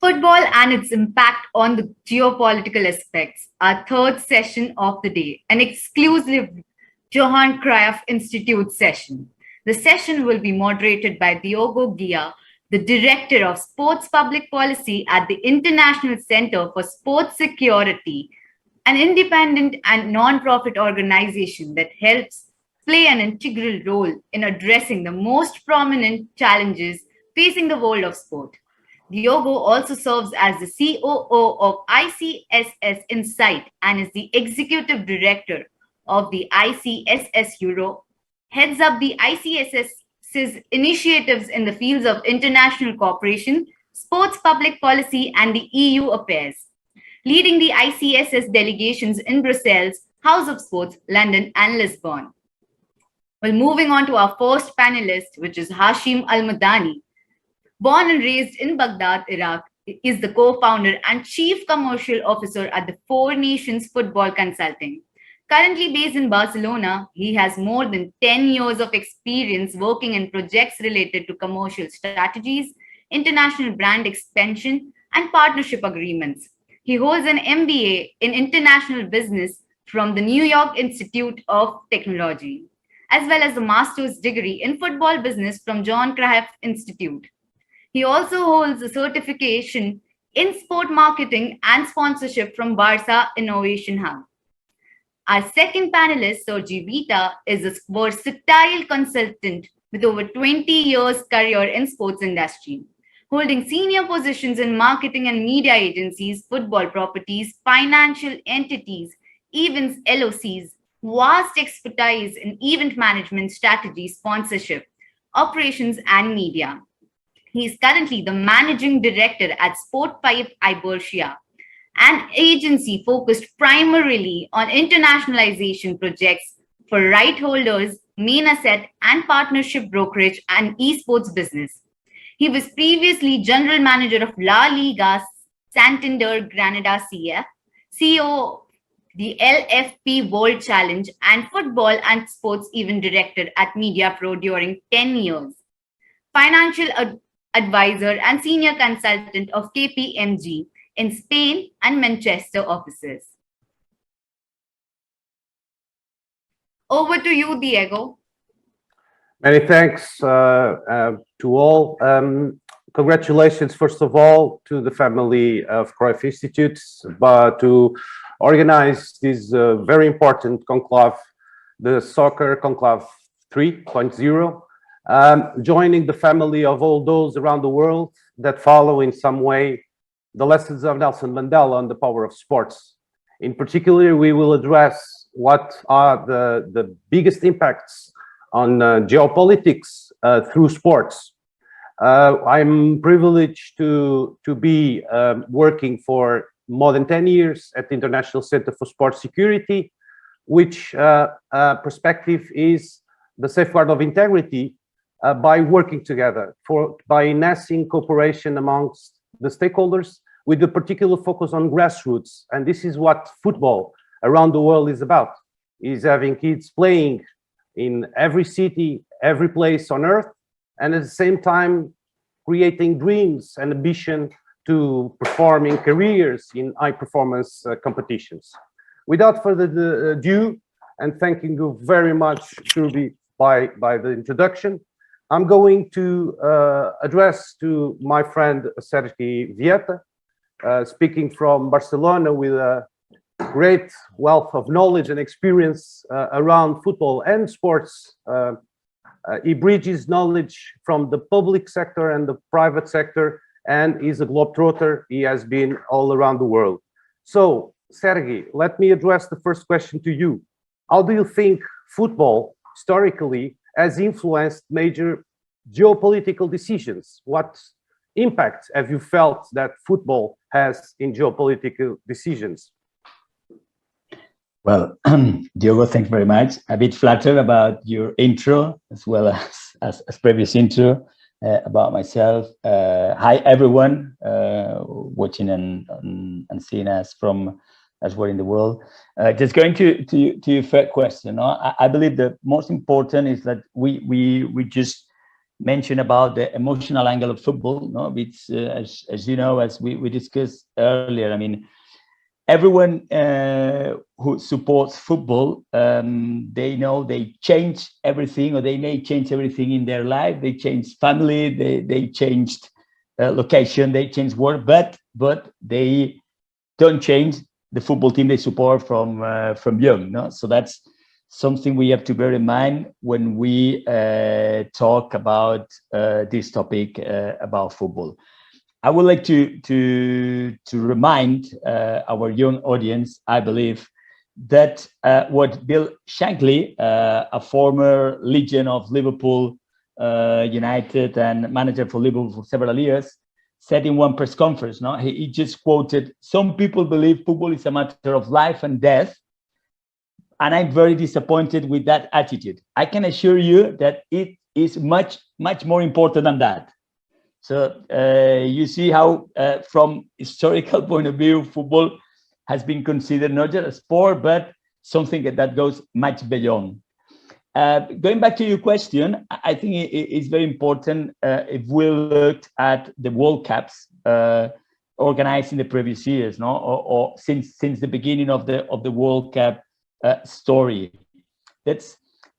Football and its impact on the geopolitical aspects, our third session of the day, an exclusive Johann Cruyff Institute session. The session will be moderated by Diogo Gia, the Director of Sports Public Policy at the International Center for Sports Security, an independent and non-profit organization that helps play an integral role in addressing the most prominent challenges facing the world of sport. Diogo also serves as the COO of ICSS Insight and is the executive director of the ICSS Euro, heads up the ICSS's initiatives in the fields of international cooperation, sports public policy, and the EU affairs, leading the ICSS delegations in Brussels, House of Sports, London, and Lisbon. Well, moving on to our first panelist, which is Hashim Al Madani. Born and raised in Baghdad, Iraq, is the co-founder and chief commercial officer at the Four Nations Football Consulting. Currently based in Barcelona, he has more than 10 years of experience working in projects related to commercial strategies, international brand expansion, and partnership agreements. He holds an MBA in international business from the New York Institute of Technology, as well as a master's degree in football business from John Cruyff Institute. He also holds a certification in sport marketing and sponsorship from Barca Innovation Hub. Our second panelist, Sergi Vita, is a versatile consultant with over 20 years career in sports industry, holding senior positions in marketing and media agencies, football properties, financial entities, events LOCs, vast expertise in event management, strategy, sponsorship, operations, and media. He is currently the managing director at Sportpipe Ibertia, an agency focused primarily on internationalization projects for right holders, main asset, and partnership brokerage and esports business. He was previously general manager of La Liga Santander Granada CF, CEO the LFP World Challenge, and football and sports event director at Media Pro during 10 years. Financial advisor and senior consultant of KPMG in Spain and Manchester offices. Over to you, Diego. Many thanks to all. Congratulations, first of all, to the family of Cruyff Institutes, but to organize this very important conclave, the Soccer Conclave 3.0, joining the family of all those around the world that follow in some way the lessons of Nelson Mandela on the power of sports. In particular, we will address what are the biggest impacts on geopolitics through sports. I'm privileged to be working for more than 10 years at the International Center for Sport Security, which perspective is the safeguard of integrity by working together, by enhancing cooperation amongst the stakeholders with a particular focus on grassroots. And this is what football around the world is about, is having kids playing in every city, every place on earth, and at the same time creating dreams and ambition to perform in careers in high performance competitions. Without further ado, and thanking you very much, Shrubi, by the introduction, I'm going to address to my friend Sergi Vieta, speaking from Barcelona with a great wealth of knowledge and experience around football and sports. He bridges knowledge from the public sector and the private sector, and is a globetrotter. He has been all around the world. So, Sergi, let me address the first question to you. How do you think football historically has influenced major geopolitical decisions? What impact have you felt that football has in geopolitical decisions? Well, Diogo, thanks very much. A bit flattered about your intro as well as previous intro about myself. Hi, everyone watching and seeing us from elsewhere in the world. Just going to your third question. I believe the most important is that we just mention about the emotional angle of football, no? Which, as you know, as we discussed earlier, I mean, everyone who supports football, they know they change everything, or they may change everything in their life. They change family, they changed location, they change work, but they don't change the football team they support from young. No, so that's something we have to bear in mind when we talk about this topic about football. I would like to remind our young audience, I believe, that what Bill Shankly, a former legend of Liverpool United and manager for Liverpool for several years, said in one press conference. No, he just quoted, "Some people believe football is a matter of life and death, and I'm very disappointed with that attitude. I can assure you that it is much more important than that." So you see how, from historical point of view, football has been considered not just a sport, but something that goes much beyond. Going back to your question, I think it's very important if we looked at the World Cups organized in the previous years, no, or since the beginning of the World Cup story. That's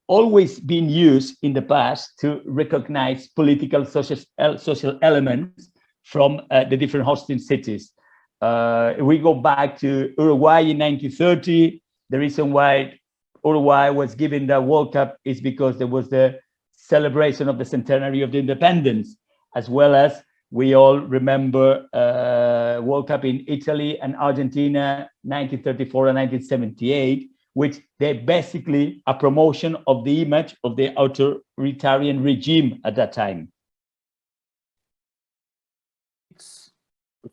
always been used in the past to recognize political social elements from the different hosting cities. We go back to Uruguay in 1930. The reason why Uruguay was given the World Cup is because there was the celebration of the centenary of the independence, as well as we all remember World Cup in Italy and Argentina, 1934 and 1978, which they're basically a promotion of the image of the authoritarian regime at that time.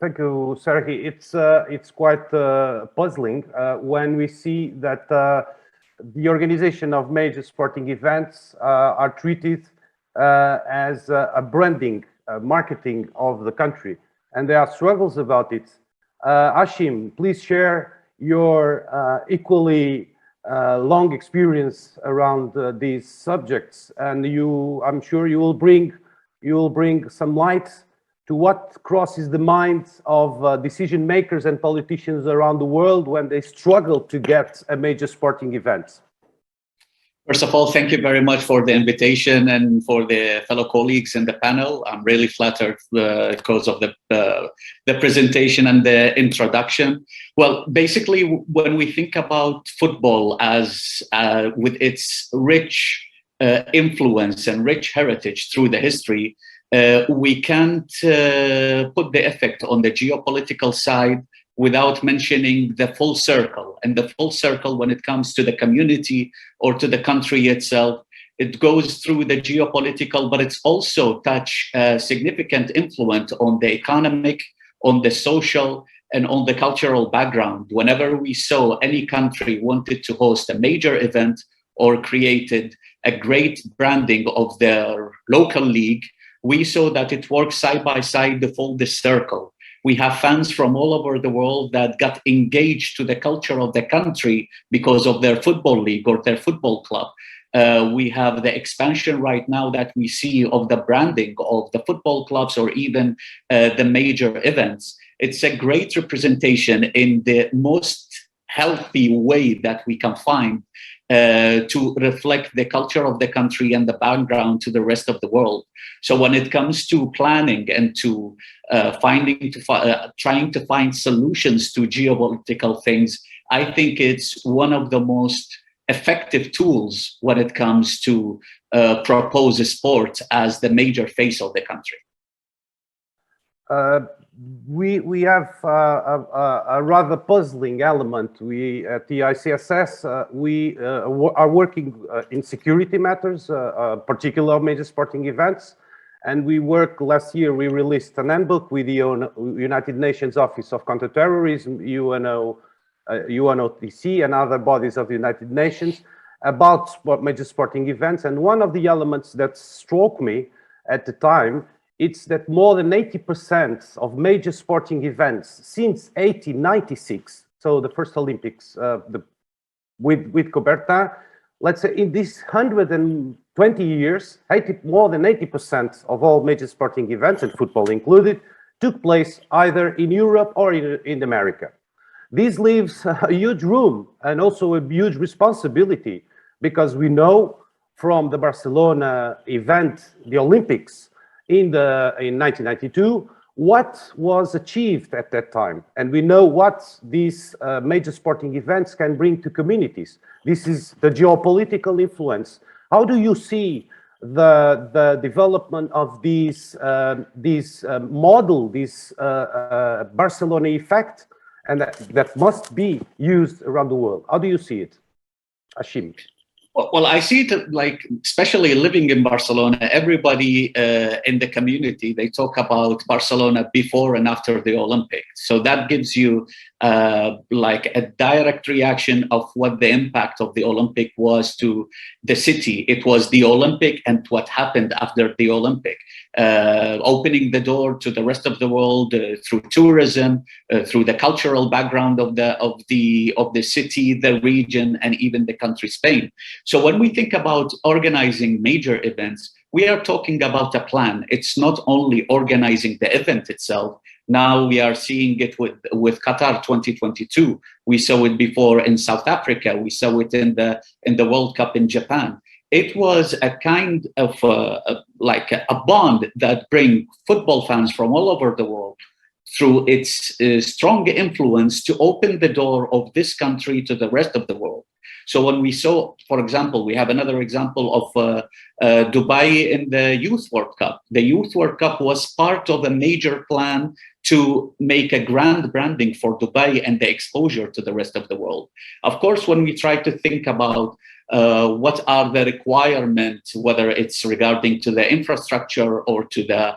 Thank you, Sergey. It's quite puzzling when we see that the organization of major sporting events are treated as a branding, marketing of the country, and there are struggles about it. Ashim, please share your equally long experience around these subjects, and I'm sure you will bring some light to what crosses the minds of decision makers and politicians around the world when they struggle to get a major sporting event. First of all, thank you very much for the invitation and for the fellow colleagues in the panel. I'm really flattered because of the presentation and the introduction. Well, basically, when we think about football as with its rich influence and rich heritage through the history, we can't put the effect on the geopolitical side without mentioning the full circle. And the full circle, when it comes to the community or to the country itself, it goes through the geopolitical, but it's also touch significant influence on the economic, on the social, and on the cultural background. Whenever we saw any country wanted to host a major event or created a great branding of their local league, we saw that it works side by side to full this circle. We have fans from all over the world that got engaged to the culture of the country because of their football league or their football club. We have the expansion right now that we see of the branding of the football clubs or even the major events. It's a great representation in the most healthy way that we can find to reflect the culture of the country and the background to the rest of the world. So when it comes to planning and to trying to find solutions to geopolitical things, I think it's one of the most effective tools when it comes to propose a sport as the major face of the country. We have a rather puzzling element. We at the ICSS we are working in security matters, particularly of major sporting events, and we work. Last year we released an handbook with the United Nations Office of Counterterrorism, UNOTC, and other bodies of the United Nations about major sporting events. And one of the elements that struck me at the time, it's that more than 80% of major sporting events since 1896, so the first Olympics with Coubertin, let's say in these 120 years, more than 80% of all major sporting events, and football included, took place either in Europe or in America. This leaves a huge room and also a huge responsibility, because we know from the Barcelona event, the Olympics in 1992, what was achieved at that time. And we know what these major sporting events can bring to communities. This is the geopolitical influence. How do you see the development of this model, this Barcelona effect, and that must be used around the world? How do you see it, Hashim? Well, I see it like, especially living in Barcelona, everybody in the community, they talk about Barcelona before and after the Olympics. So that gives you like a direct reaction of what the impact of the Olympic was to the city. It was the Olympic and what happened after the Olympic, opening the door to the rest of the world through tourism, through the cultural background of the city, the region, and even the country Spain. So when we think about organizing major events, we are talking about a plan. It's not only organizing the event itself. Now we are seeing it with Qatar 2022. We saw it before in South Africa. We saw it in the World Cup in Japan. It was a kind of like a bond that bring football fans from all over the world through its strong influence to open the door of this country to the rest of the world. So when we saw, for example, we have another example of Dubai in the Youth World Cup. The Youth World Cup was part of a major plan to make a grand branding for Dubai and the exposure to the rest of the world. Of course, when we try to think about what are the requirements, whether it's regarding to the infrastructure or to the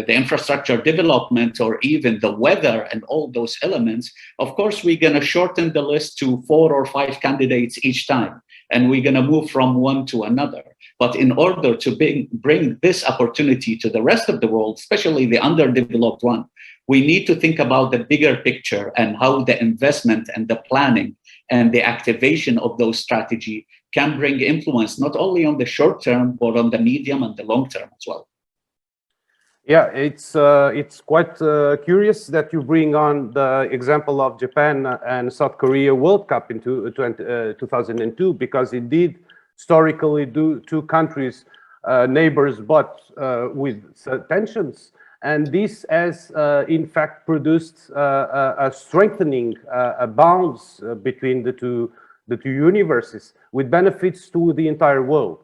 infrastructure development or even the weather and all those elements, of course, we're going to shorten the list to 4 or 5 candidates each time, and we're going to move from one to another. But in order to bring this opportunity to the rest of the world, especially the underdeveloped one, we need to think about the bigger picture and how the investment and the planning and the activation of those strategy can bring influence, not only on the short term, but on the medium and the long term as well. Yeah, it's quite curious that you bring on the example of Japan and South Korea World Cup in 2002, because indeed, historically, two countries, neighbors, but with tensions. And this has, in fact, produced a strengthening bonds between the two universes, with benefits to the entire world.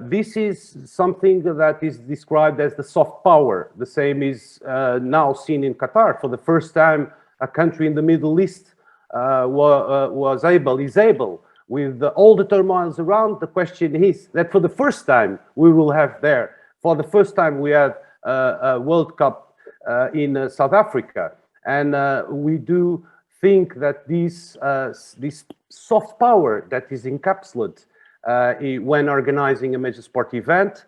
This is something that is described as the soft power. The same is now seen in Qatar. For the first time, a country in the Middle East is able, with all the turmoils around. The question is that for the first time, we will have there, for the first time, we had a World Cup in South Africa. And we do think that this soft power that is encapsulated when organizing a major sport event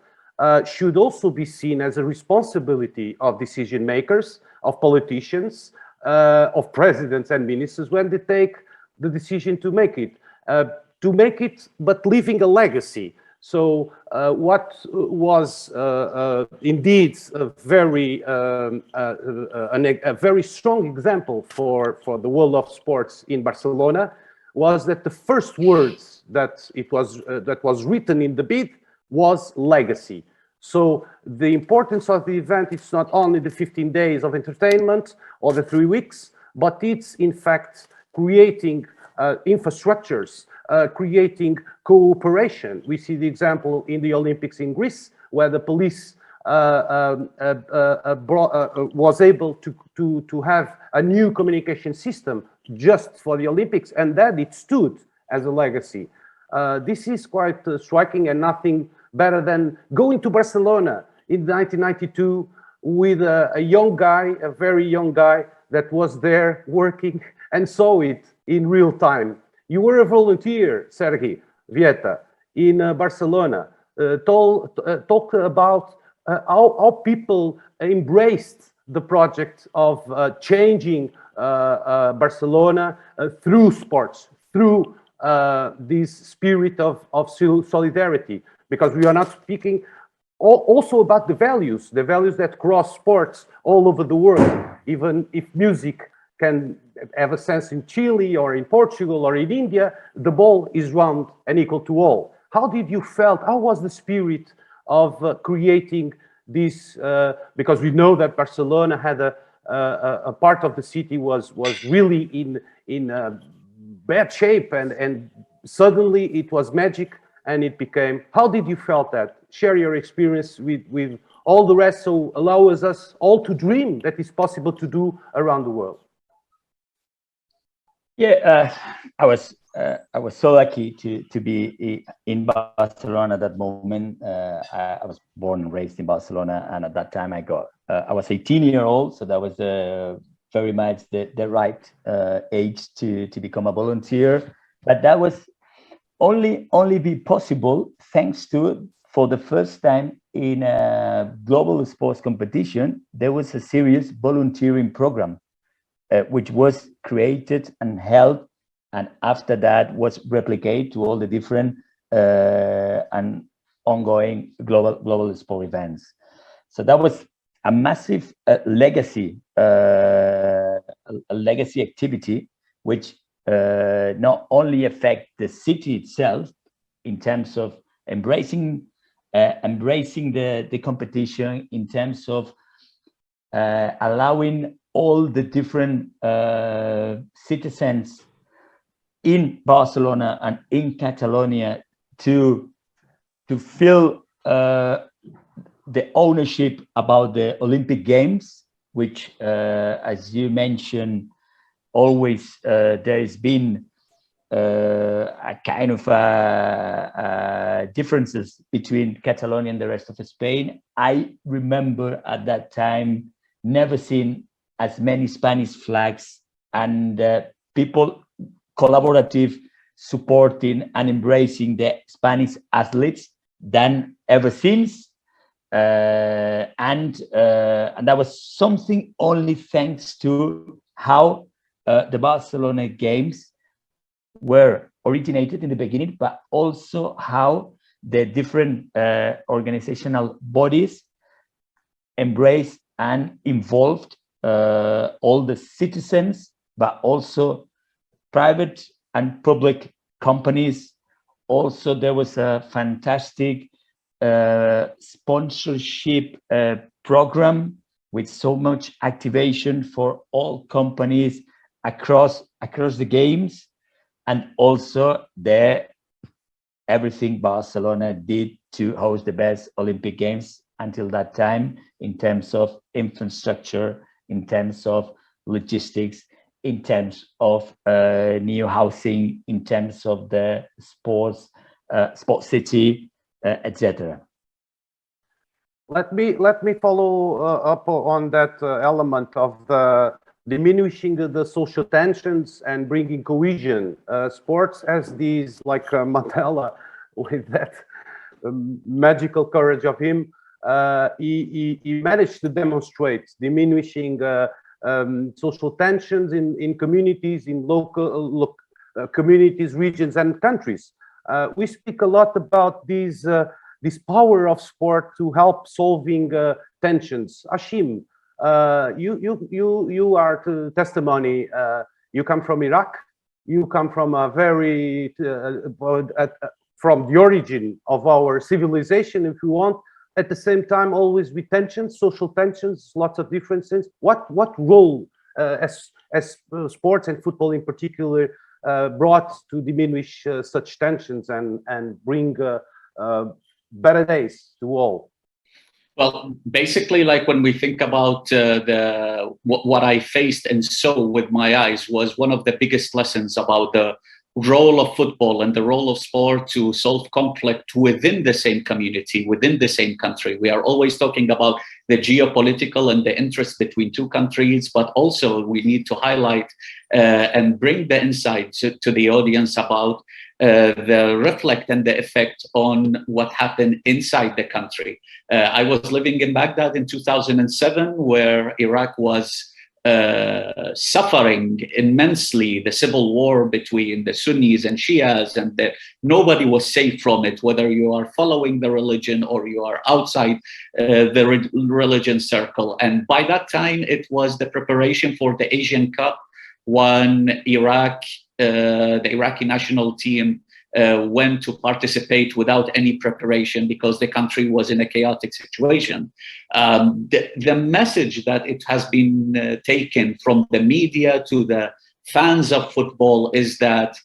should also be seen as a responsibility of decision makers, of politicians, of presidents and ministers when they take the decision to make it, but leaving a legacy. So what was indeed a very strong example for the world of sports in Barcelona was that the first words that was written in the bid was legacy. So the importance of the event, it's not only the 15 days of entertainment or the 3 weeks, but it's in fact creating infrastructures, creating cooperation. We see the example in the Olympics in Greece, where the police was able to have a new communication system just for the Olympics, and that it stood as a legacy. This is quite striking, and nothing better than going to Barcelona in 1992 with a young guy, a very young guy that was there working and saw it in real time. You were a volunteer, Sergi Vieta, in Barcelona. Talk about how people embraced the project of changing Barcelona through sports, through this spirit of solidarity? Because we are not speaking also about the values that cross sports all over the world. Even if music can have a sense in Chile or in Portugal or in India, the ball is round and equal to all. How did you felt? How was the spirit of creating this? Because we know that Barcelona had a part of the city was really in bad shape, and suddenly it was magic, and it became. How did you felt that? Share your experience with all the rest, so allow us all to dream that it's possible to do around the world. Yeah, I was so lucky to be in Barcelona at that moment. I was born and raised in Barcelona, and at that time I was 18-year-old, so that was very much the right age to become a volunteer. But that was only be possible thanks to, for the first time in a global sports competition, there was a serious volunteering program. Which was created and held, and after that was replicated to all the different and ongoing global sport events. So that was a massive legacy, a legacy activity, which not only affect the city itself in terms of embracing the competition, in terms of allowing all the different citizens in Barcelona and in Catalonia to feel the ownership about the Olympic Games, which, as you mentioned, always there has been a kind of differences between Catalonia and the rest of Spain. I remember at that time never seen as many Spanish flags and people collaborative supporting and embracing the Spanish athletes than ever since. And that was something only thanks to how the Barcelona Games were originated in the beginning, but also how the different organizational bodies embraced and involved all the citizens, but also private and public companies. Also, there was a fantastic sponsorship program with so much activation for all companies across the games, and also everything Barcelona did to host the best Olympic Games until that time, in terms of infrastructure, in terms of logistics, in terms of new housing, in terms of the sports city, etc. Let me follow up on that element of the diminishing the social tensions and bringing cohesion. Sports as these, like Mandela, with that magical courage of him, he managed to demonstrate diminishing social tensions in communities, in local communities, regions, and countries. We speak a lot about this power of sport to help solving tensions. Hashim, you are to testimony. You come from Iraq. You come from a very from the origin of our civilization, if you want. At the same time, always with tensions, social tensions, lots of differences. What role as sports and football in particular brought to diminish such tensions and bring better days to all? Well, basically, like when we think about what I faced and saw with my eyes was one of the biggest lessons about the role of football and the role of sport to solve conflict within the same community, within the same country. We are always talking about the geopolitical and the interest between two countries, but also we need to highlight and bring the insight to the audience about the reflect and the effect on what happened inside the country. I was living in Baghdad in 2007, where Iraq was suffering immensely the civil war between the Sunnis and Shias, and nobody was safe from it, whether you are following the religion or you are outside the religion circle. And by that time, it was the preparation for the Asian Cup when the Iraqi national team went to participate without any preparation because the country was in a chaotic situation. The message that it has been taken from the media to the fans of football is that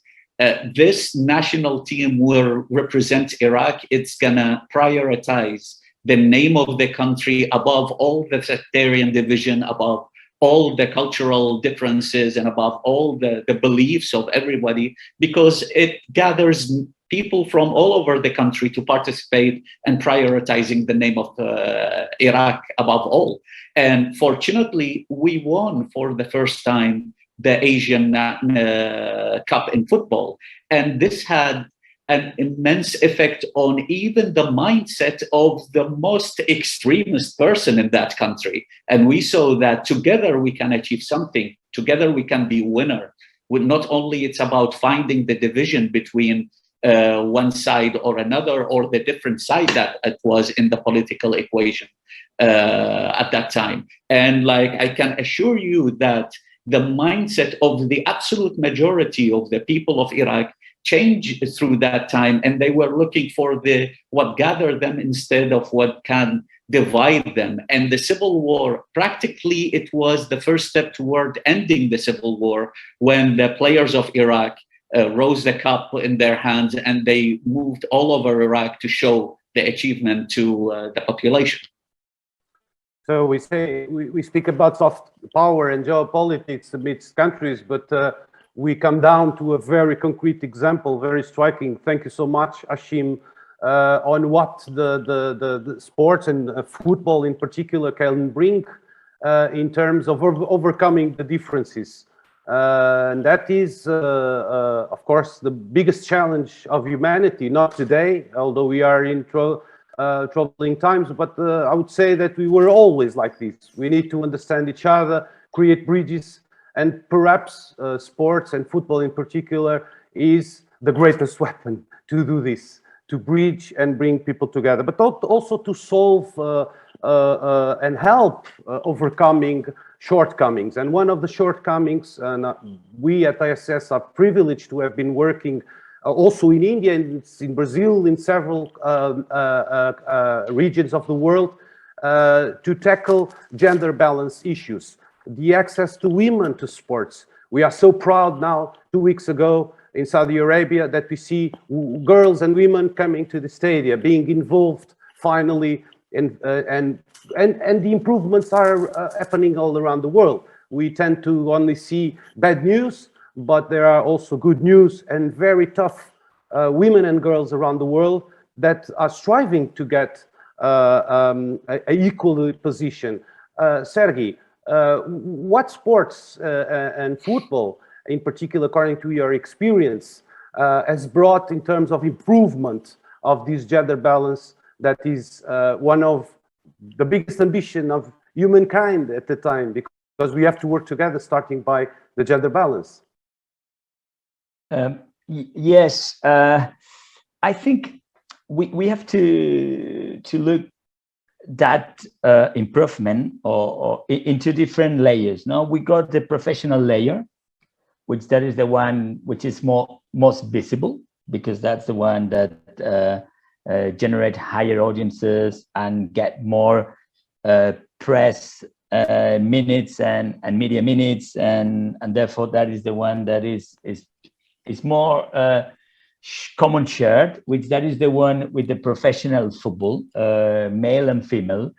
this national team will represent Iraq. It's gonna prioritize the name of the country above all the sectarian division, above all the cultural differences, and above all the beliefs of everybody, because it gathers people from all over the country to participate and prioritizing the name of Iraq above all. And fortunately, we won for the first time the Asian Cup in football. And this had an immense effect on even the mindset of the most extremist person in that country. And we saw that together we can achieve something. Together we can be winner. With not only it's about finding the division between one side or another, or the different side that it was in the political equation at that time. And like, I can assure you that the mindset of the absolute majority of the people of Iraq changed through that time, and they were looking for what gathered them instead of what can divide them. And the civil war, practically it was the first step toward ending the civil war when the players of Iraq rose the cup in their hands and they moved all over Iraq to show the achievement to the population. So we speak about soft power and geopolitics amidst countries, but we come down to a very concrete example, very striking. Thank you so much, Hashim, on what the sports and football in particular can bring in terms of overcoming the differences. And that is, of course, the biggest challenge of humanity, not today, although we are in troubling times, but I would say that we were always like this. We need to understand each other, create bridges, and perhaps sports and football in particular is the greatest weapon to do this, to bridge and bring people together, but also to solve and help overcoming shortcomings. And one of the shortcomings, and we at ISS are privileged to have been working also in India, in Brazil, in several regions of the world, to tackle gender balance issues. The access to women to sports. We are so proud now, 2 weeks ago in Saudi Arabia, that we see girls and women coming to the stadium, being involved finally, and the improvements are happening all around the world. We tend to only see bad news, but there are also good news and very tough women and girls around the world that are striving to get an equal position. Sergey, what sports and football, in particular, according to your experience, has brought in terms of improvement of this gender balance that is one of the biggest ambition of humankind at the time, because we have to work together, starting by the gender balance? Yes, I think we have to look that improvement or into different layers. Now we got the professional layer, which that is the one which is most visible, because that's the one that generate higher audiences and get more press minutes and media minutes, and therefore that is the one that is more common shared, which that is the one with the professional football, male and female.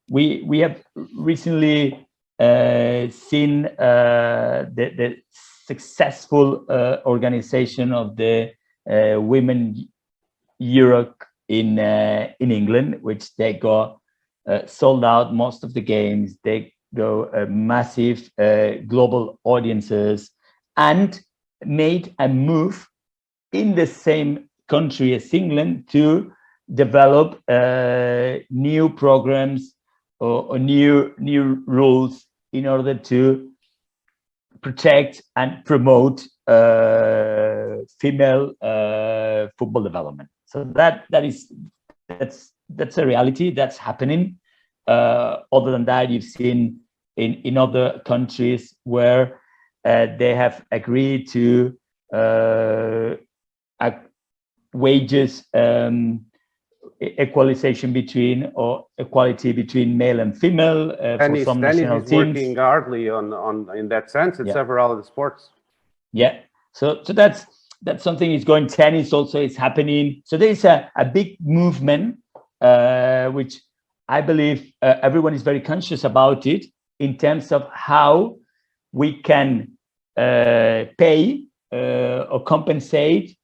We have recently seen the successful organization of the Women Euro in England, which they got sold out most of the games. They go massive global audiences, and made a move in the same country as England to develop new programs or new rules in order to protect and promote female football development. So that's a reality that's happening. Other than that, you've seen in other countries where they have agreed to wages equalization between, or equality between male and female for some national Tennis is teams. working hardly on in that sense in several other sports. Yeah, so that's something is going. Tennis also is happening. So there is a big movement, which I believe everyone is very conscious about it in terms of how we can pay or compensate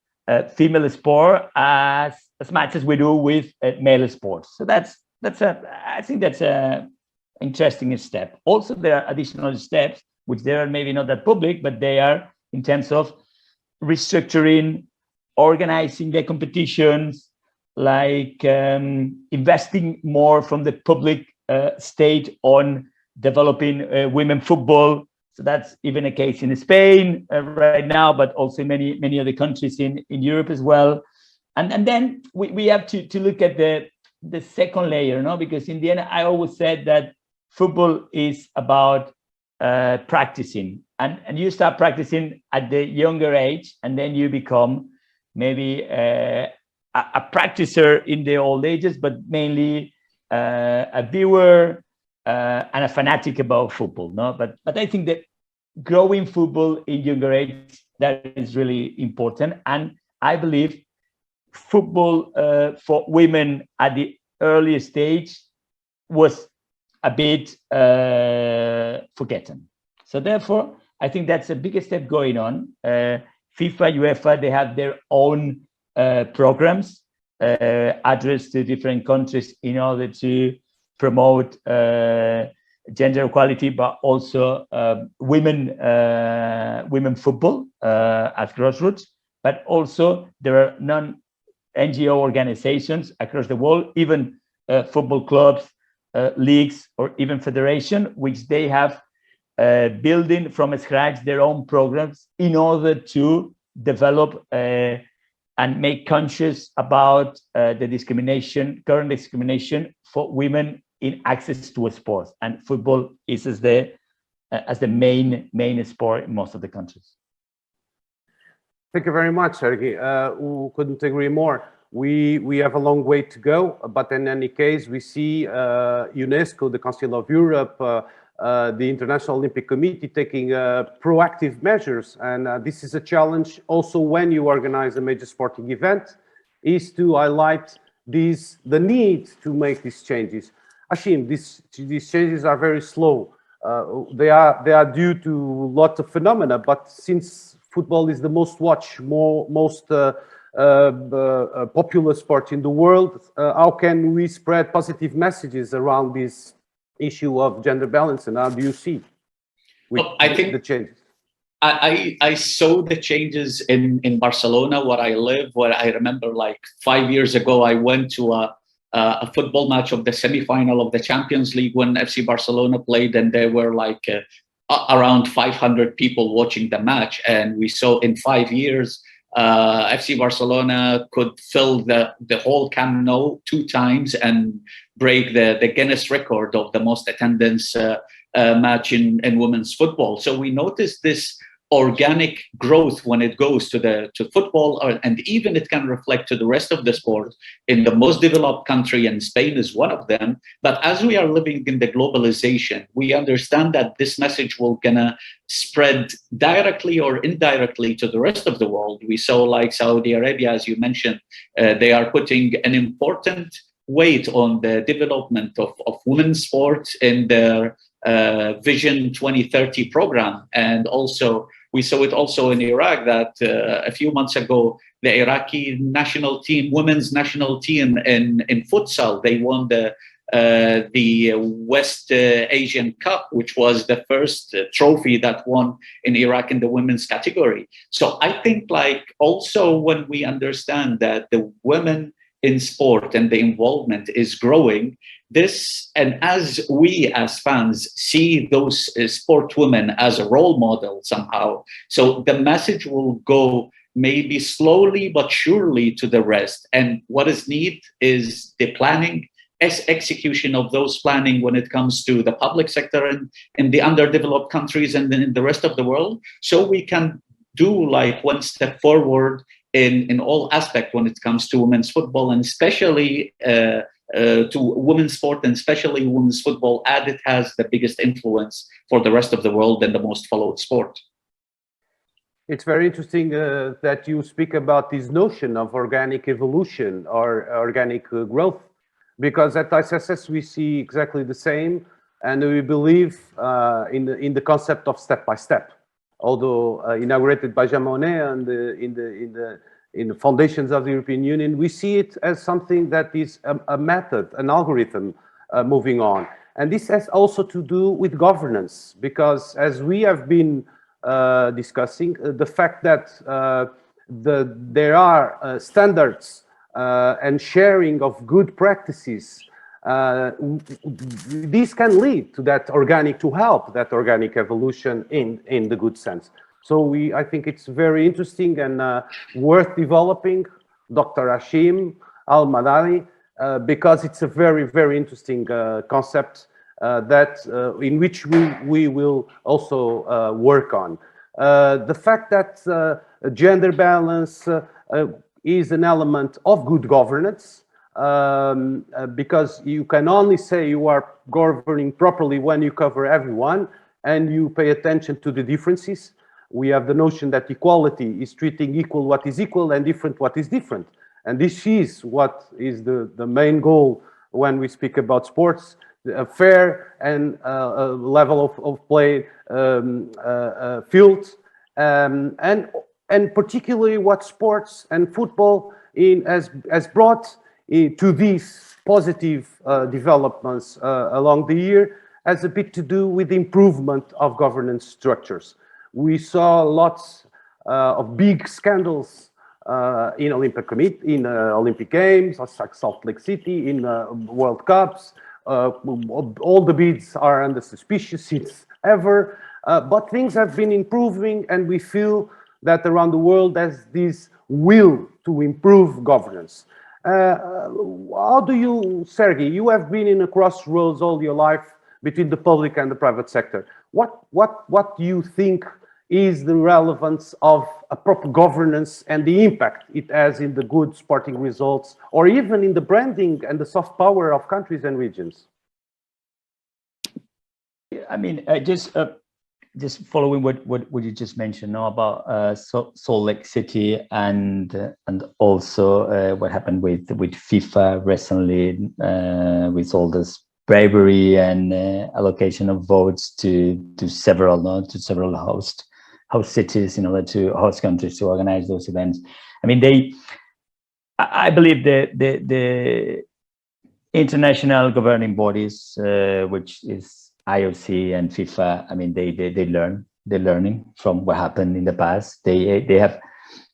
female sport as much as we do with male sports. So I think that's a interesting step. Also, there are additional steps which they are maybe not that public, but they are in terms of restructuring, organizing the competitions, like investing more from the public state on developing women football. So that's even a case in Spain right now, but also many other countries in Europe as well. And then we have to look at the second layer, no? Because in the end, I always said that football is about practicing, and you start practicing at the younger age, and then you become maybe a practicer in the old ages, but mainly a viewer and a fanatic about football, no? But I think that growing football in younger age, that is really important, and I believe football for women at the earlier stage was a bit forgotten. So therefore, I think that's a bigger step going on. FIFA, UEFA, they have their own programs addressed to different countries in order to promote gender equality, but also women football at grassroots. But also there are non-NGO organizations across the world, even football clubs, leagues, or even federation, which they have building from scratch their own programs in order to develop and make conscious about the current discrimination for women in access to a sport, and football is as the main sport in most of the countries. Thank you very much, Sergi. We couldn't agree more. We have a long way to go, but in any case, we see UNESCO, the Council of Europe, the International Olympic Committee taking proactive measures, and this is a challenge also when you organize a major sporting event, is to highlight the need to make these changes. Ashim, these changes are very slow. They are due to lots of phenomena, but since football is the most watched, most popular sport in the world, how can we spread positive messages around this issue of gender balance, and how do you see I think the changes? I saw the changes in Barcelona, where I live, where I remember like 5 years ago, I went to a football match of the semi-final of the Champions League when FC Barcelona played, and there were like around 500 people watching the match. And we saw in 5 years, FC Barcelona could fill the whole Camp Nou 2 times and break the Guinness record of the most attendance match in women's football. So we noticed this organic growth when it goes to football, and even it can reflect to the rest of the sport in the most developed country, and Spain is one of them. But as we are living in the globalization, we understand that this message will gonna spread directly or indirectly to the rest of the world. We saw like Saudi Arabia, as you mentioned, they are putting an important weight on the development of women's sports in their Vision 2030 program. And also we saw it also in Iraq that a few months ago, the Iraqi national team, women's national team in futsal, they won the West Asian Cup, which was the first trophy that won in Iraq in the women's category. So I think like also when we understand that the women in sport and the involvement is growing, and as we as fans see those sport women as a role model somehow, so the message will go maybe slowly but surely to the rest. And what is needed is the planning, execution of those planning when it comes to the public sector and in the underdeveloped countries and then in the rest of the world, so we can do like one step forward in all aspects when it comes to women's football, and especially to women's sport, and especially women's football, as it has the biggest influence for the rest of the world and the most followed sport. It's very interesting that you speak about this notion of organic evolution or organic growth, because at ISSS we see exactly the same, and we believe in the concept of step by step. Although inaugurated by Jean Monnet and in the foundations of the European Union, we see it as something that is a method, an algorithm moving on. And this has also to do with governance, because as we have been discussing, the fact that there are standards and sharing of good practices, this can lead to that to help that organic evolution in the good sense. So I think it's very interesting and worth developing, Dr. Hashim Al-Madani, because it's a very, very interesting concept in which we will also work on. The fact that gender balance is an element of good governance, because you can only say you are governing properly when you cover everyone and you pay attention to the differences. We have the notion that equality is treating equal what is equal and different what is different. And this is what is the main goal when we speak about sports, a fair and level of play field, and particularly what sports and football has brought to these positive developments along the year has a bit to do with the improvement of governance structures. We saw lots of big scandals in Olympic Games, like Salt Lake City, in World Cups. All the bids are under suspicious since ever, but things have been improving, and we feel that around the world there's this will to improve governance. How do you, Sergey, you have been in a crossroads all your life between the public and the private sector. What do you think is the relevance of a proper governance and the impact it has in the good sporting results, or even in the branding and the soft power of countries and regions? I mean, just following what you just mentioned now about Salt Lake City and also what happened with FIFA recently, with all this bravery and allocation of votes to several host cities in order to host countries to organize those events. I mean, I believe the international governing bodies, which is IOC and FIFA, I mean, they're learning from what happened in the past. They have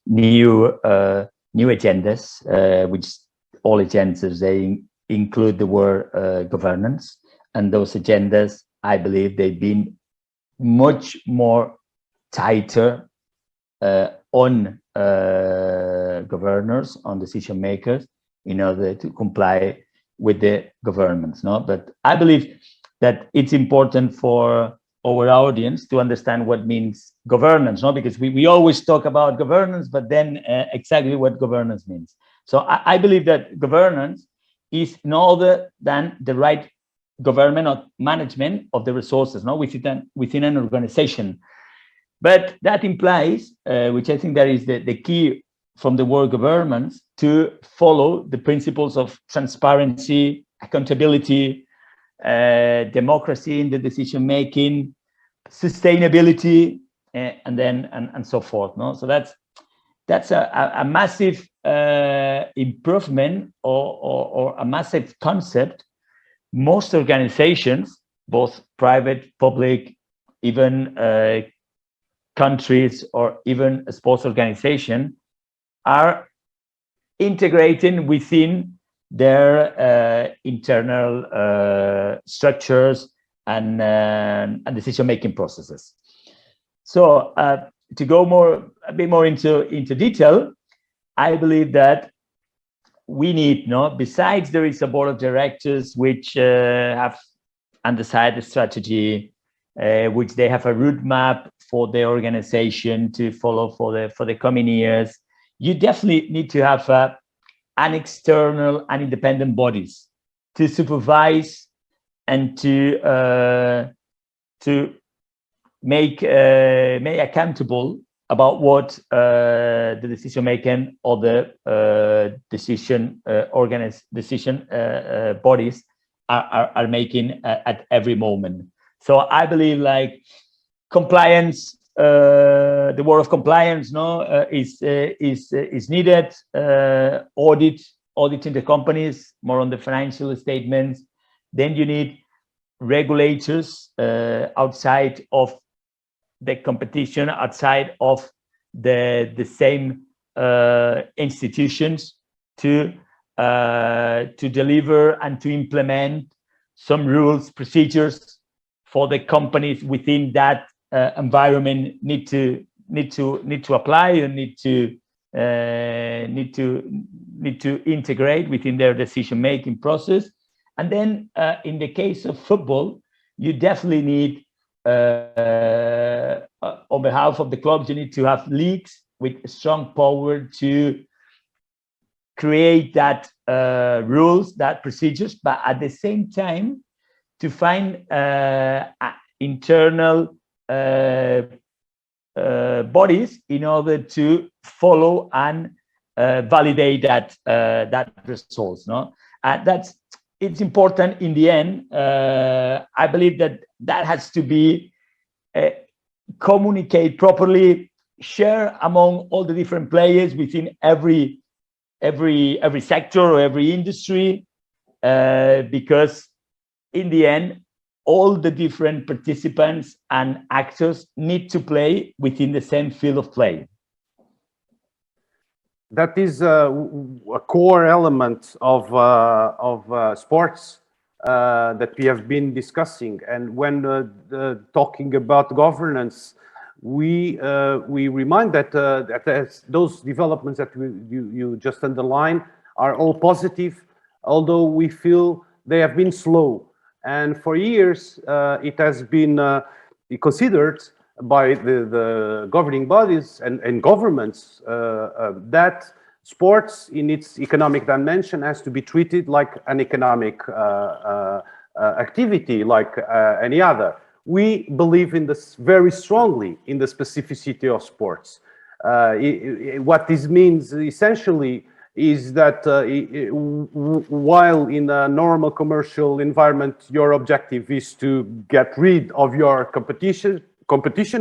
new agendas, which all agendas, they include the word governance, and those agendas, I believe they've been much more tighter on governors, on decision makers, in order to comply with the governments. No, but I believe that it's important for our audience to understand what means governance, no, because we always talk about governance, but then exactly what governance means. So I believe that governance is no other than the right government or management of the resources, no, within an organization. But that implies, which I think that is the key from the word governance, to follow the principles of transparency, accountability, democracy in the decision making, sustainability, and so forth. No, so that's a massive improvement or a massive concept. Most organizations, both private, public, even countries, or even a sports organization, are integrating within their internal structures and decision-making processes. So to go a bit more into detail, I believe that we need, besides there is a board of directors which have undecided strategy, which they have a roadmap for the organization to follow for the coming years. You definitely need to have an external and independent bodies to supervise and to make accountable about what the decision making or the decision bodies are making at every moment. So I believe like compliance, the word of compliance, is needed. Auditing the companies, more on the financial statements. Then you need regulators outside of the competition, outside of the same institutions to deliver and to implement some rules, procedures for the companies within that environment need to apply and need to integrate within their decision-making process. And then in the case of football, you definitely need, on behalf of the clubs, you need to have leagues with strong power to create that rules, that procedures, but at the same time to find internal bodies in order to follow and validate that results. It's important in the end. I believe that has to be communicate properly, share among all the different players within every sector or every industry, because in the end, all the different participants and actors need to play within the same field of play. That is a core element of sports that we have been discussing. And when talking about governance, we remind that those developments that you just underlined are all positive, although we feel they have been slow. And for years, it has been considered by the governing bodies and governments that sports in its economic dimension has to be treated like an economic activity, like any other. We believe in this very strongly in the specificity of sports. What this means essentially is that while in a normal commercial environment, your objective is to get rid of your competition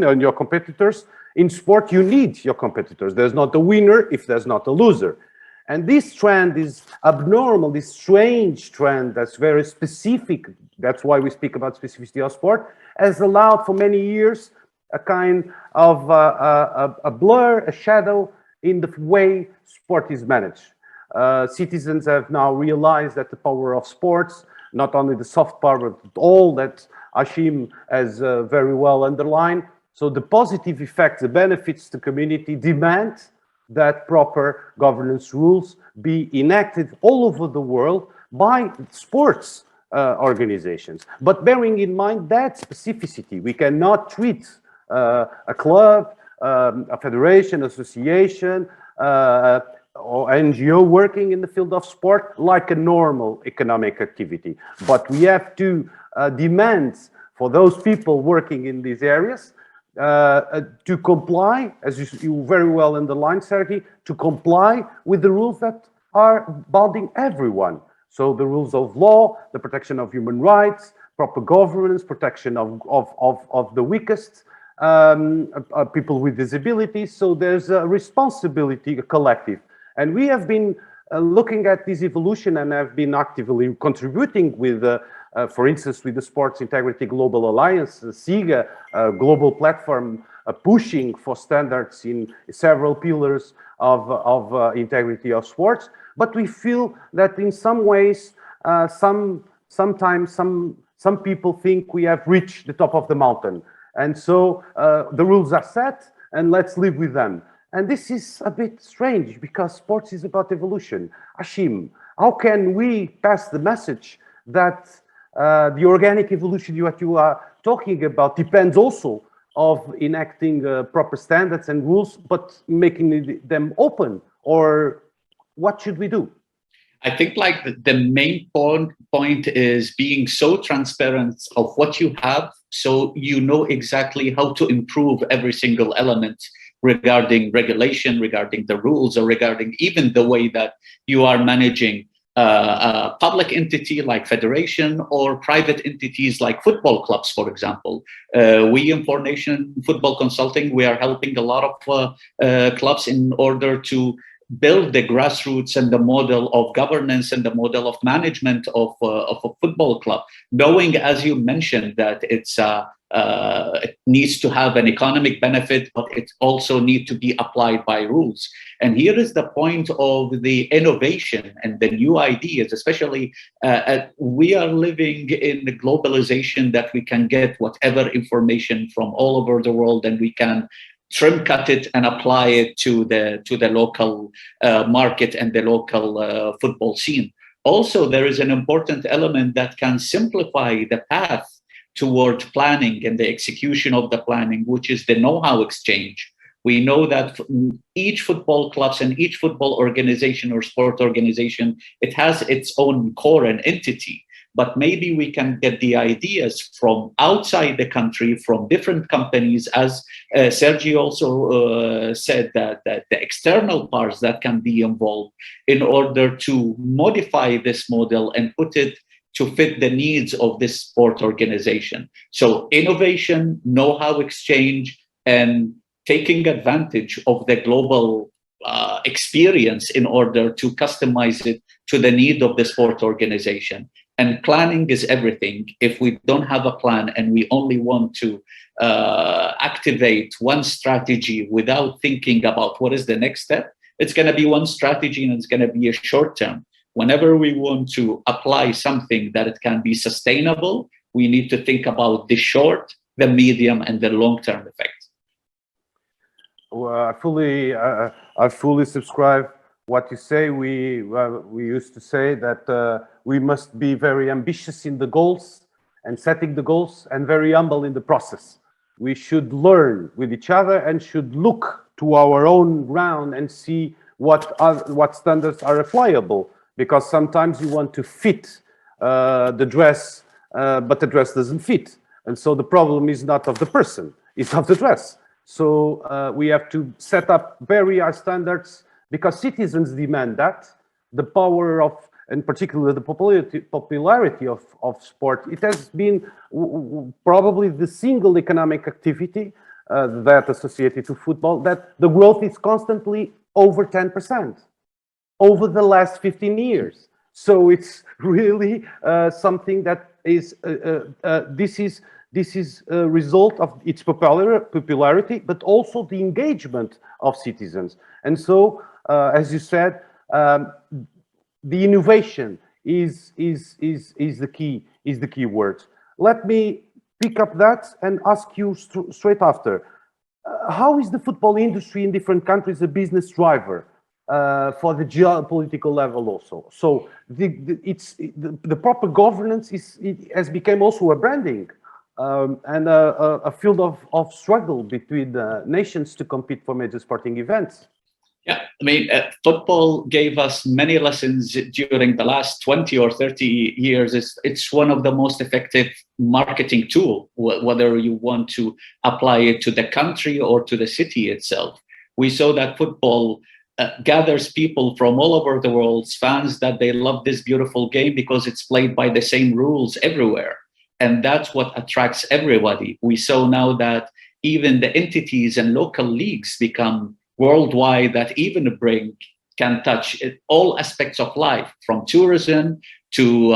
and your competitors, in sport you need your competitors. There's not a winner if there's not a loser. And this trend is abnormal, this strange trend that's very specific, that's why we speak about specificity of sport, has allowed for many years a kind of a blur, a shadow in the way sport is managed. Citizens have now realized that the power of sports, not only the soft power, but all that Ashim has very well underlined. So the positive effects, the benefits to community demand that proper governance rules be enacted all over the world by sports organizations. But bearing in mind that specificity, we cannot treat a club, a federation, association, or NGO working in the field of sport like a normal economic activity. But we have to demand for those people working in these areas to comply, as you very well underlined, Sergi, to comply with the rules that are bounding everyone. So the rules of law, the protection of human rights, proper governance, protection of the weakest, people with disabilities. So there's a responsibility, a collective. And we have been looking at this evolution and have been actively contributing with for instance, with the Sports Integrity Global Alliance, the SIGA global platform pushing for standards in several pillars of integrity of sports. But we feel that in some ways, sometimes some people think we have reached the top of the mountain. And so the rules are set and let's live with them. And this is a bit strange because sports is about evolution. Hashim, how can we pass the message that the organic evolution that you are talking about depends also of enacting proper standards and rules, but making them open? Or what should we do? I think like the main point is being so transparent of what you have, so you know exactly how to improve every single element regarding regulation, regarding the rules, or regarding even the way that you are managing a public entity like federation or private entities like football clubs, for example. We in Four Nation Football Consulting, we are helping a lot of clubs in order to build the grassroots and the model of governance and the model of management of a football club, knowing, as you mentioned, that it needs to have an economic benefit, but it also needs to be applied by rules. And here is the point of the innovation and the new ideas, especially we are living in the globalization that we can get whatever information from all over the world, and we can trim cut it and apply it to the local market and the local football scene. Also, there is an important element that can simplify the path toward planning and the execution of the planning, which is the know-how exchange. We know that each football clubs and each football organization or sport organization, it has its own core and entity. But maybe we can get the ideas from outside the country, from different companies, as Sergi also said, that the external parts that can be involved in order to modify this model and put it to fit the needs of this sport organization. So innovation, know-how exchange, and taking advantage of the global experience in order to customize it to the need of the sport organization. And planning is everything. If we don't have a plan and we only want to activate one strategy without thinking about what is the next step, it's going to be one strategy and it's going to be a short term. Whenever we want to apply something that it can be sustainable, we need to think about the short, the medium, and the long-term effects. Well, I fully subscribe what you say. We used to say that we must be very ambitious in the goals and setting the goals, and very humble in the process. We should learn with each other and should look to our own ground and see what standards are applicable. Because sometimes you want to fit the dress, but the dress doesn't fit. And so the problem is not of the person, it's of the dress. So we have to set up very high standards because citizens demand that. The power of, and particularly the popularity of sport, it has been probably the single economic activity that associated to football, that the growth is constantly over 10%. Over the last 15 years. So it's really something that is, this is a result of its popularity, but also the engagement of citizens. And so, as you said, the innovation is the key word. Let me pick up that and ask you straight after. How is the football industry in different countries a business driver? For the geopolitical level also. So the proper governance has become also a branding and a field of struggle between nations to compete for major sporting events. Yeah, I mean, football gave us many lessons during the last 20 or 30 years. It's one of the most effective marketing tools, whether you want to apply it to the country or to the city itself. We saw that football gathers people from all over the world, fans that they love this beautiful game because it's played by the same rules everywhere. And that's what attracts everybody. We saw now that even the entities and local leagues become worldwide, that even can touch all aspects of life, from tourism to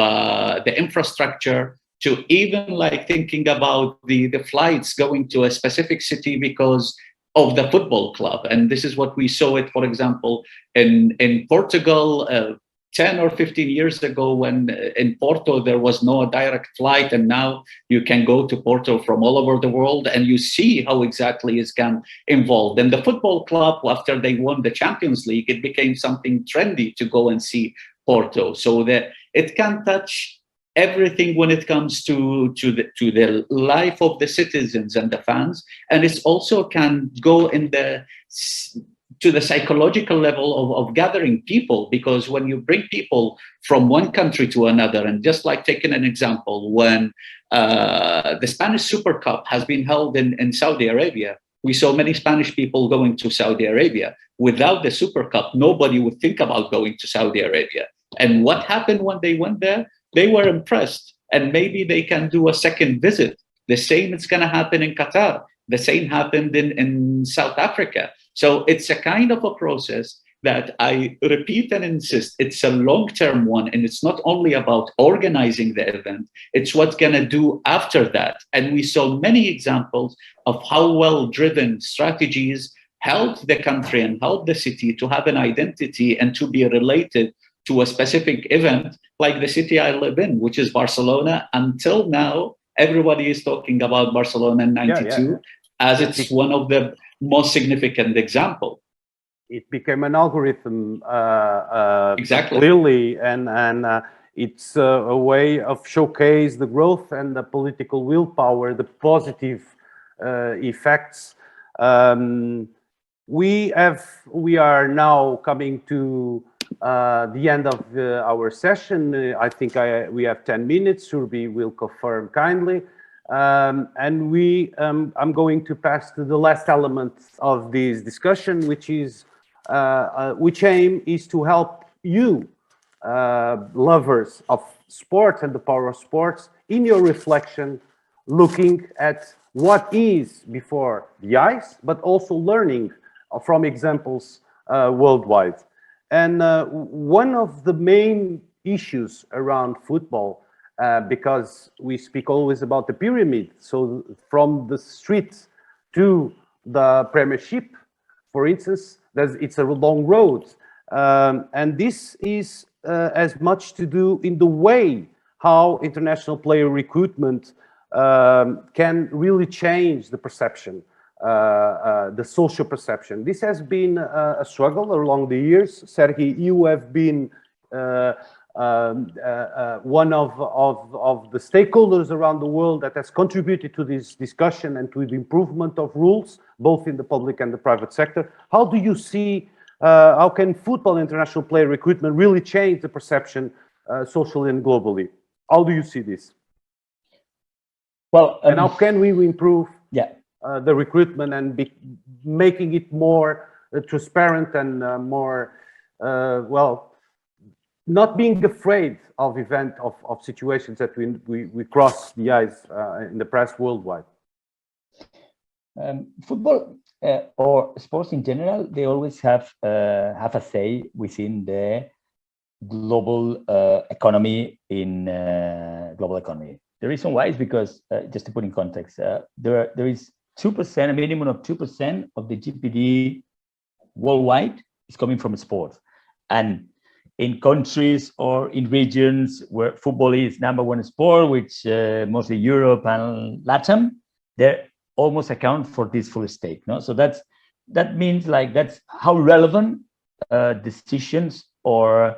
the infrastructure, to even like thinking about the flights going to a specific city because of the football club. And this is what we saw it, for example, in Portugal, 10 or 15 years ago, when in Porto there was no direct flight, and now you can go to Porto from all over the world, and you see how exactly it's can involved. And the football club, after they won the Champions League, it became something trendy to go and see Porto. So that it can touch everything when it comes to the life of the citizens and the fans, and it also can go in to the psychological level of gathering people, because when you bring people from one country to another, and just like taking an example, when the Spanish Super Cup has been held in Saudi Arabia, we saw many Spanish people going to Saudi Arabia. Without the Super Cup, nobody would think about going to Saudi Arabia. And what happened when they went there? They were impressed, and maybe they can do a second visit. The same is going to happen in Qatar. The same happened in South Africa. So it's a kind of a process that I repeat and insist, it's a long-term one, and it's not only about organizing the event, it's what's going to do after that. And we saw many examples of how well-driven strategies helped the country and helped the city to have an identity and to be related to a specific event, like the city I live in, which is Barcelona. Until now, everybody is talking about Barcelona in '92 as it's one of the most significant example. It became an algorithm Exactly. clearly, and it's a way of showcase the growth and the political willpower, the positive effects. We are now coming to the end of our session. I think we have 10 minutes. Surbi will confirm kindly. And I'm going to pass to the last element of this discussion, which aim is to help you, lovers of sport and the power of sports, in your reflection, looking at what is before the eyes, but also learning from examples worldwide. And one of the main issues around football, because we speak always about the pyramid, so from the streets to the Premiership, for instance, it's a long road. And this is as much to do in the way how international player recruitment can really change the perception, the social perception. This has been a struggle along the years. Sergi, you have been one of the stakeholders around the world that has contributed to this discussion and to the improvement of rules, both in the public and the private sector. How do you see, how can football international player recruitment really change the perception socially and globally? How do you see this? Well, and how can we improve the recruitment and making it more transparent and more, well, not being afraid of situations that we cross the eyes in the press worldwide? Football or sports in general, they always have a say within the global economy in global economy. The reason why is because, just to put in context, there is 2%, a minimum of 2% of the GDP worldwide is coming from sports. And in countries or in regions where football is #1 sport, which mostly Europe and Latin, they almost account for this full stake. No? So that means like that's how relevant decisions or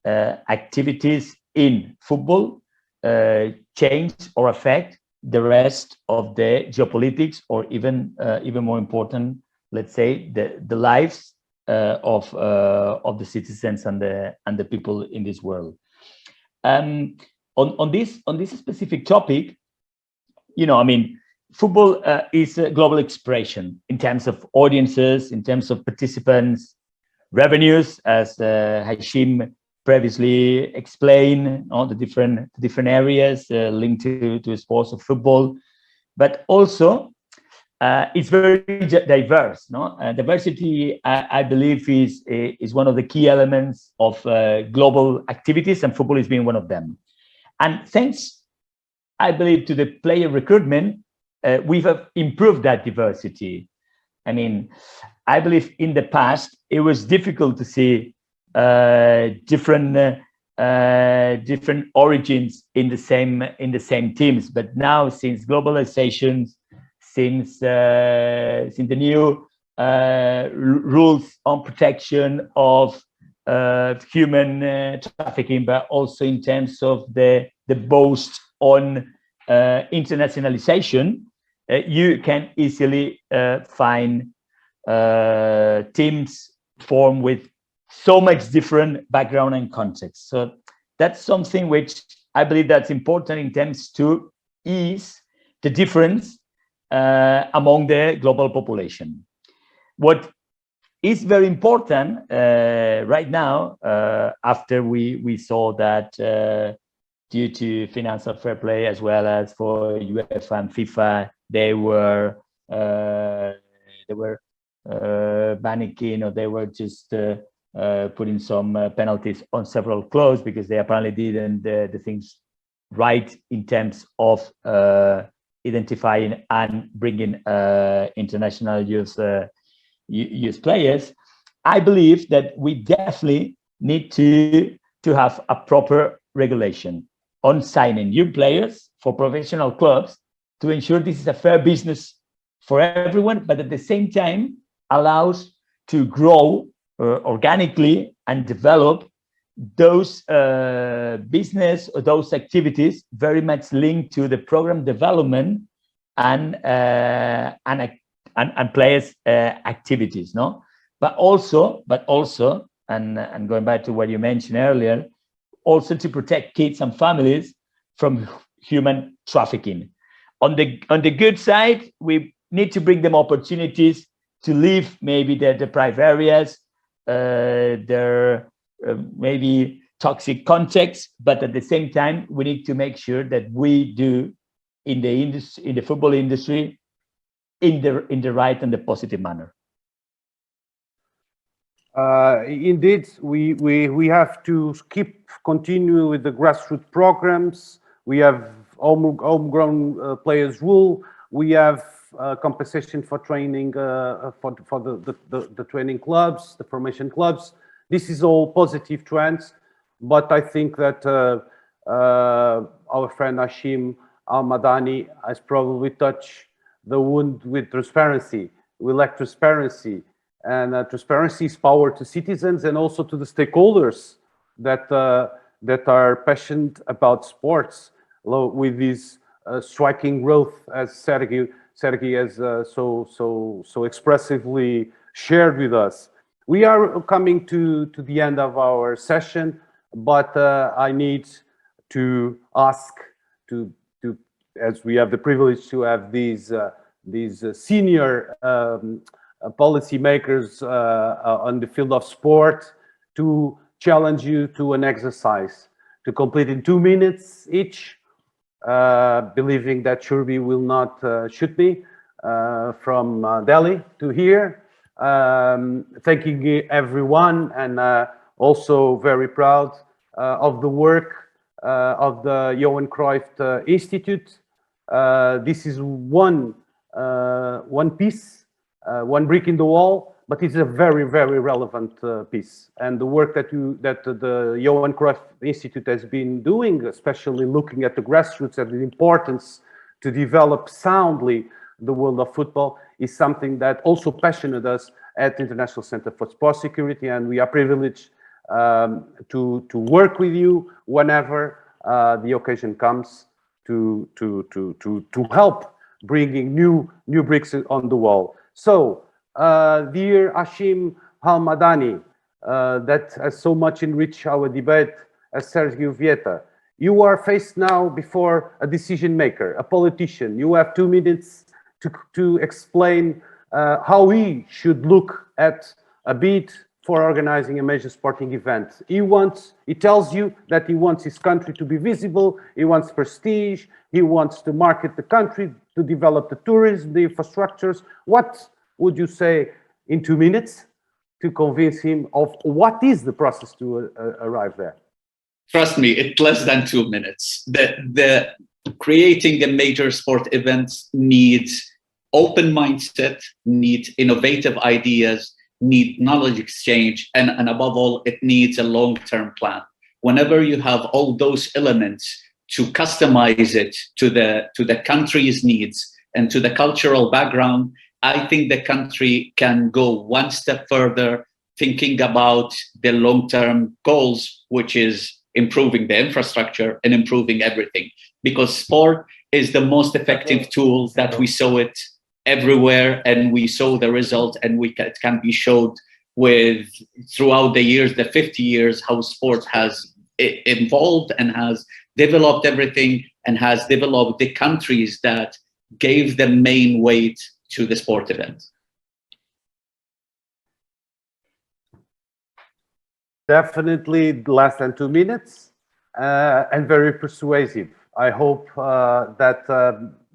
activities in football change or affect the rest of the geopolitics, or even more important, let's say, the lives of the citizens and the people in this world. On this specific topic, I mean, football is a global expression in terms of audiences, in terms of participants, revenues, as Hashim previously explained, all the different areas linked to sports of football, but also it's very diverse. No, diversity, I believe, is one of the key elements of global activities, and football is being one of them. And thanks, I believe, to the player recruitment, we've improved that diversity. I mean, I believe in the past it was difficult to see different origins in the same teams. But now, since globalization, since the new rules on protection of human trafficking, but also in terms of the boast on internationalization, you can easily find teams formed with so much different background and context. So that's something which I believe that's important in terms to ease the difference among the global population. What is very important right now, after we saw that due to financial fair play, as well as for UEFA and FIFA, they were banning, or they were just putting some penalties on several clubs because they apparently didn't the things right in terms of identifying and bringing international youth players. I believe that we definitely need to have a proper regulation on signing new players for professional clubs to ensure this is a fair business for everyone, but at the same time allows to grow organically and develop those business or those activities very much linked to the program development and players' activities, no? But also, and going back to what you mentioned earlier, also to protect kids and families from human trafficking. On the good side, we need to bring them opportunities to leave maybe the deprived areas, their maybe toxic contexts, but at the same time, we need to make sure that we do in the football industry in the right and the positive manner. Indeed, we have to continue with the grassroots programs. We have homegrown players rule. We have compensation for training for the training clubs, the formation clubs. This is all positive trends, but I think that our friend Hashim Al-Madani has probably touched the wound with transparency. We lack transparency, and transparency is power to citizens and also to the stakeholders that are passionate about sports. With this striking growth, as Sergei has so expressively shared with us. We are coming to the end of our session, but I need to ask as we have the privilege to have these senior policy makers on the field of sport, to challenge you to an exercise to complete in 2 minutes each, believing that Shurbi will not shoot me from Delhi to here. Thanking everyone, and also very proud of the work of the Johan Cruyff Institute. This is one piece, one brick in the wall, but it's a very, very relevant piece. And the work that the Johan Cruyff Institute has been doing, especially looking at the grassroots and the importance to develop soundly the world of football, is something that also passionate us at International Center for Sport Security, and we are privileged to work with you whenever the occasion comes to help bringing new bricks on the wall. So, dear Hashim Al-Madani, that has so much enriched our debate, as Sergio Vieta, you are faced now before a decision maker, a politician. You have 2 minutes to explain how he should look at a bid for organizing a major sporting event. He tells you that he wants his country to be visible, he wants prestige, he wants to market the country, to develop the tourism, the infrastructures. What would you say in 2 minutes to convince him of what is the process to arrive there? Trust me, it's less than 2 minutes. The creating a major sport events needs open mindset, needs innovative ideas, need knowledge exchange, and above all, it needs a long-term plan. Whenever you have all those elements to customize it to the country's needs and to the cultural background, I think the country can go one step further, thinking about the long-term goals, which is improving the infrastructure and improving everything. Because sport is the most effective tool that we saw it everywhere, and we saw the result, and it can be showed with throughout the years, the 50 years, how sport has evolved and has developed everything and has developed the countries that gave the main weight to the sport event. Definitely less than 2 minutes and very persuasive. I hope that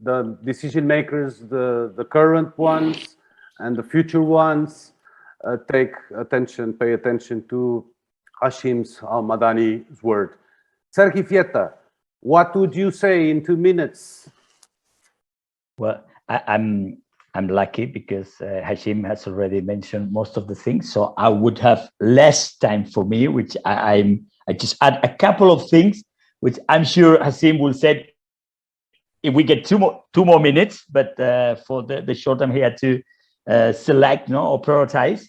the decision makers, the current ones and the future ones, pay attention to Hashim's Al-Madani's word. Sergi Fieta, what would you say in 2 minutes? Well, I'm lucky because Hashim has already mentioned most of the things, so I would have less time for me, which I just add a couple of things, which I'm sure Hashim will say if we get two more minutes, but for the short time he had to select or prioritize.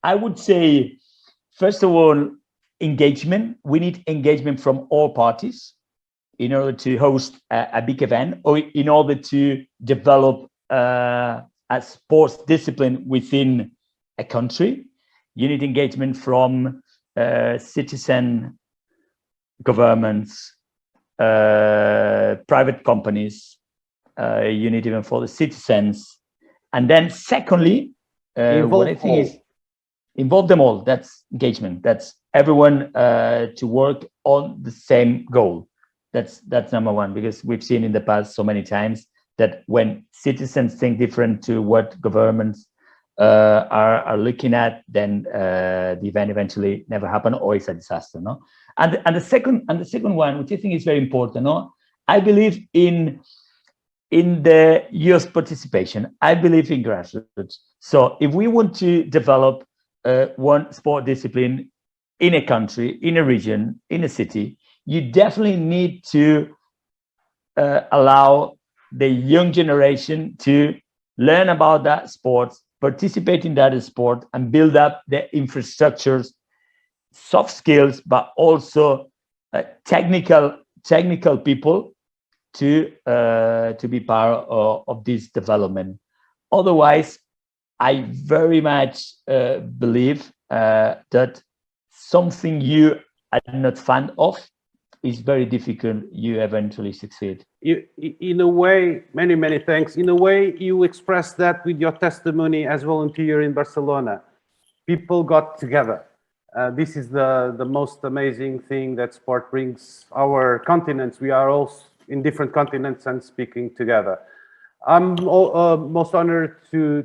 I would say, first of all, engagement. We need engagement from all parties in order to host a big event, or in order to develop a sports discipline within a country. You need engagement from citizen governments, private companies. You need even for the citizens. And then secondly, what I think is involve them all. That's engagement. That's everyone to work on the same goal. That's number one, because we've seen in the past so many times that when citizens think different to what governments are looking at, then the event eventually never happen, or it's a disaster. No, and the second one, which I think is very important. No, I believe in the youth participation. I believe in grassroots. So if we want to develop one sport discipline in a country, in a region, in a city, you definitely need to allow the young generation to learn about that sport, participate in that sport, and build up the infrastructures, soft skills, but also technical people to be part of this development. Otherwise, I very much believe that something you are not fond of is very difficult. You eventually succeed. In a way, many thanks. In a way, you expressed that with your testimony as volunteer in Barcelona. People got together. This is the most amazing thing that sport brings our continents. We are all in different continents and speaking together. I'm most honored to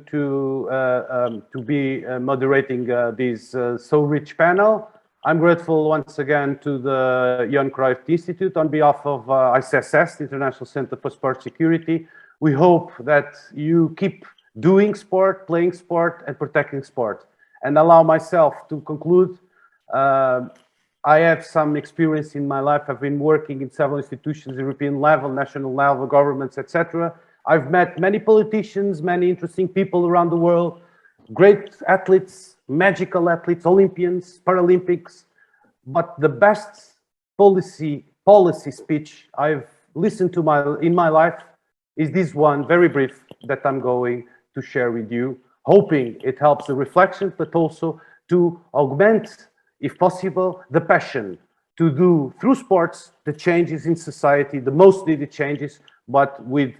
be moderating this so rich panel. I'm grateful once again to the Johan Cruyff Institute on behalf of ICSS, the International Center for Sport Security. We hope that you keep doing sport, playing sport, and protecting sport. And allow myself to conclude. I have some experience in my life. I've been working in several institutions, European level, national level, governments, etc. I've met many politicians, many interesting people around the world, great athletes, magical athletes, Olympians, Paralympics. But the best policy speech I've listened to in my life is this one, very brief, that I'm going to share with you, hoping it helps the reflection, but also to augment, if possible, the passion to do through sports the changes in society, the most needed changes, but with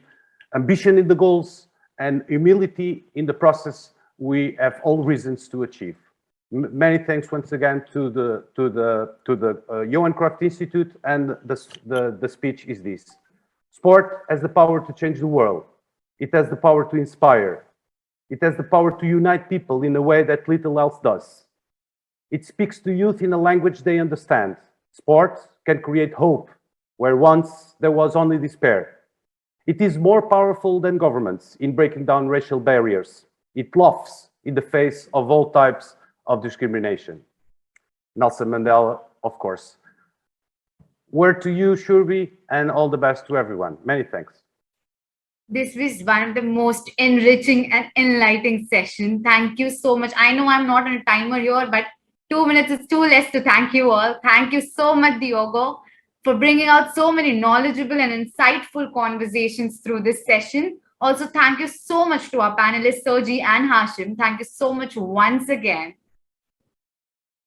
ambition in the goals and humility in the process. We have all reasons to achieve. Many thanks once again to the Johan Cruyff Institute, and the speech is this: sport has the power to change the world. It has the power to inspire. It has the power to unite people in a way that little else does. It speaks to youth in a language they understand. Sport can create hope where once there was only despair. It is more powerful than governments in breaking down racial barriers. It laughs in the face of all types of discrimination. Nelson Mandela, of course. Word to you, Shurbi, and all the best to everyone. Many thanks. This was one of the most enriching and enlightening sessions. Thank you so much. I know I'm not on a timer here, but 2 minutes is too less to thank you all. Thank you so much, Diogo, for bringing out so many knowledgeable and insightful conversations through this session. Also, thank you so much to our panelists, Soji and Hashim. Thank you so much once again.